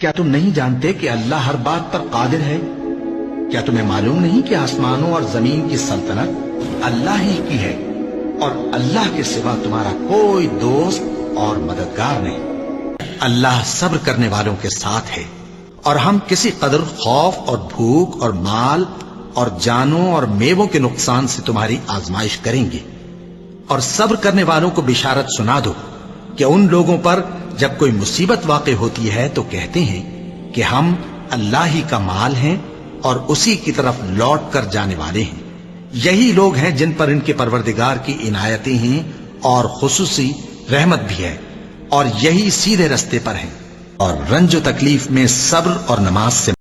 کیا تم نہیں جانتے کہ اللہ ہر بات پر قادر ہے؟ کیا تمہیں معلوم نہیں کہ آسمانوں اور زمین کی سلطنت اللہ ہی کی ہے اور اللہ کے سوا تمہارا کوئی دوست اور مددگار نہیں؟ اللہ صبر کرنے والوں کے ساتھ ہے، اور ہم کسی قدر خوف اور بھوک اور مال اور جانوں اور میووں کے نقصان سے تمہاری آزمائش کریں گے، اور صبر کرنے والوں کو بشارت سنا دو کہ ان لوگوں پر جب کوئی مصیبت واقع ہوتی ہے تو کہتے ہیں کہ ہم اللہ ہی کا مال ہیں اور اسی کی طرف لوٹ کر جانے والے ہیں۔ یہی لوگ ہیں جن پر ان کے پروردگار کی عنایتیں ہیں اور خصوصی رحمت بھی ہے، اور یہی سیدھے رستے پر ہیں، اور رنج و تکلیف میں صبر اور نماز سے